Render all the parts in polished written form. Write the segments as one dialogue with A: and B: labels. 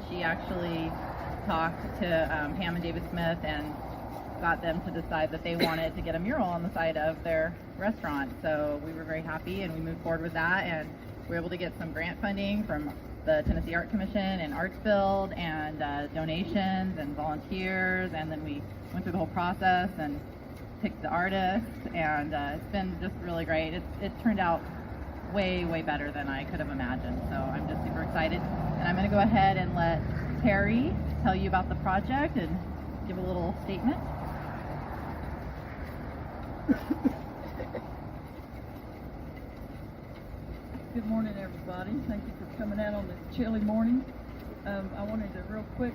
A: She actually talked to Pam and David Smith and got them to decide that they wanted to get a mural on the side of their restaurant. So we were very happy and we moved forward with that, and we were able to get some grant funding from the Tennessee Art Commission and Arts Build and donations and volunteers, and then we went through the whole process and picked the artist, and it's been just really great. It turned out way better than I could have imagined, so I'm just super excited. And I'm going to go ahead and let Terry tell you about the project and give a little statement.
B: Good morning, everybody. Thank you for coming out on this chilly morning. I wanted to real quick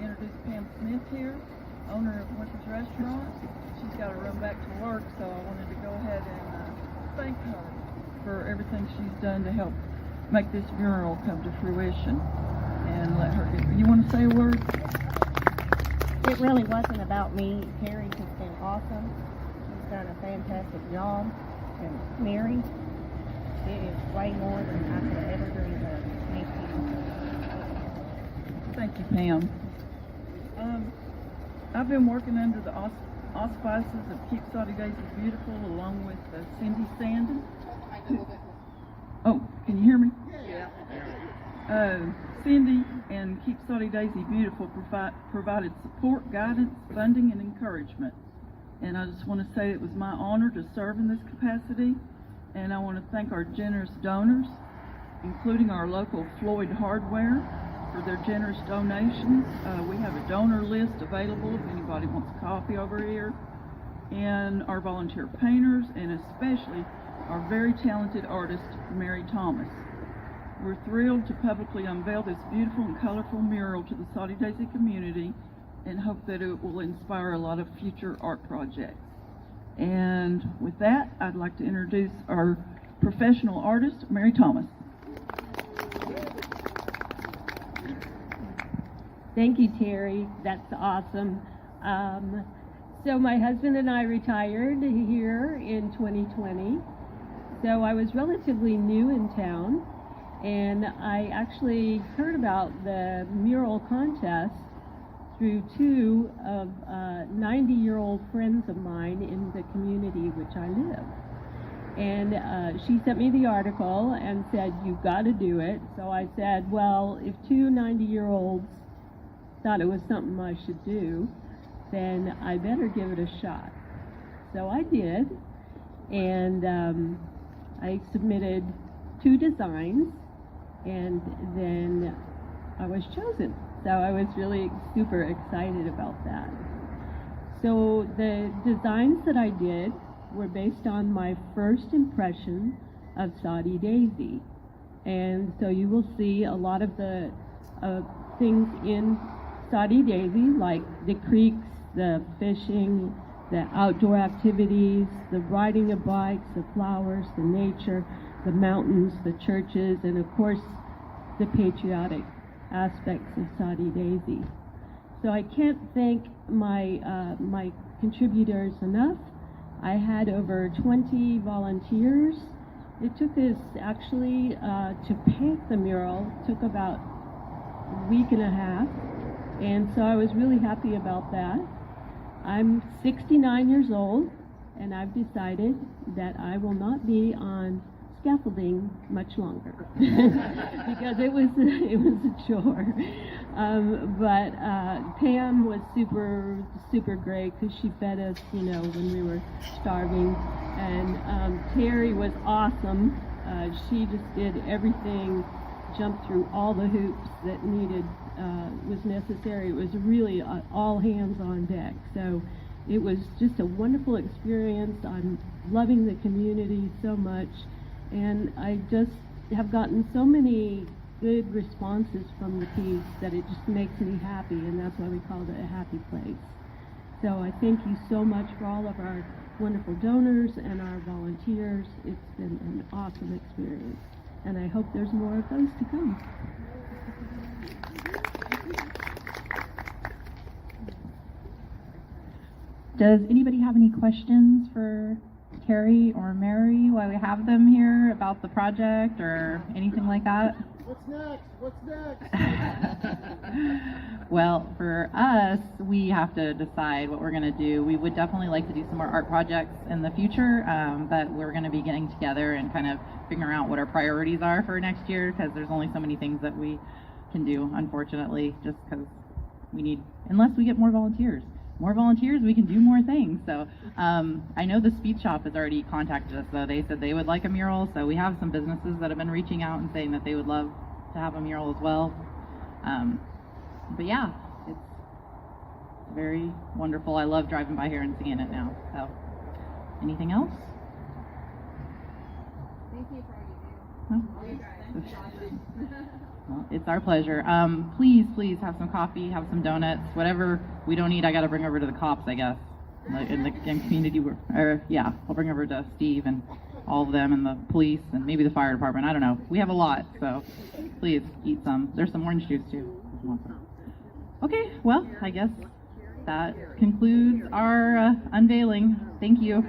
B: introduce Pam Smith here, owner of Winter's Restaurant. She's got to run back to work, so I wanted to go ahead and thank her for everything she's done to help make this mural come to fruition. And let her you want to say a word?
C: It really wasn't about me. Terry has been awesome. She's done a fantastic job. And Mary, it is way more than I could ever dream of. Thank you.
B: Thank you, Pam. I've been working under the auspices of Keep Soddy-Daisy Beautiful along with Cindy Sandon. Oh, can you hear me? Yeah. Cindy and Keep Soddy-Daisy Beautiful provided support, guidance, funding, and encouragement. And I just want to say it was my honor to serve in this capacity. And I want to thank our generous donors, including our local Floyd Hardware, for their generous donations. We have a donor list available if anybody wants a copy over here. And our volunteer painters, and especially our very talented artist, Mary Thomas. We're thrilled to publicly unveil this beautiful and colorful mural to the Soddy-Daisy community and hope that it will inspire a lot of future art projects. And with that, I'd like to introduce our professional artist, Mary Thomas.
D: Thank you, Terry. That's awesome. So my husband and I retired here in 2020. So I was relatively new in town, and I actually heard about the mural contest through two of 90-year-old friends of mine in the community which I live. And she sent me the article and said, "You've got to do it." So I said, well, if two 90-year-olds thought it was something I should do, then I better give it a shot. So I did, and I submitted 2 designs, and then I was chosen. So I was really super excited about that. So the designs that I did were based on my first impression of Soddy-Daisy. And so you will see a lot of the things in Soddy-Daisy, like the creeks, the fishing, the outdoor activities, the riding of bikes, the flowers, the nature, the mountains, the churches, and of course the patriotic aspects of Soddy-Daisy. So I can't thank my contributors enough. I had over 20 volunteers. It took us actually to paint the mural, took about a week and a half, and so I was really happy about that. I'm 69 years old, and I've decided that I will not be on scaffolding much longer because it was a chore. But Pam was super great because she fed us, when we were starving. And Terry was awesome. She just did everything, jumped through all the hoops that was necessary. It was really all hands on deck. So it was just a wonderful experience. I'm loving the community so much, and I just have gotten so many good responses from the piece that it just makes me happy, and that's why we called it a happy place. So I thank you so much for all of our wonderful donors and our volunteers. It's been an awesome experience, and I hope there's more of those to come.
A: Does anybody have any questions for Terry or Mary while we have them here about the project or anything like that?
E: What's next? What's next?
A: Well, for us, we have to decide what we're going to do. We would definitely like to do some more art projects in the future, but we're going to be getting together and kind of figuring out what our priorities are for next year, because there's only so many things that we can do, unfortunately, just because unless we get more volunteers. More volunteers, we can do more things. So I know the Speed Shop has already contacted us, though. They said they would like a mural, so we have some businesses that have been reaching out and saying that they would love to have a mural as well. But yeah, it's very wonderful. I love driving by here and seeing it now. So, anything else?
C: Thank you for all you do.
A: No? Well, it's our pleasure. Please have some coffee, have some donuts, whatever we don't eat. I got to bring over to the cops, I guess, in the community. I'll bring over to Steve and all of them and the police and maybe the fire department. I don't know. We have a lot, so please eat some. There's some orange juice too. If you want some. Okay, well, I guess that concludes our unveiling. Thank you.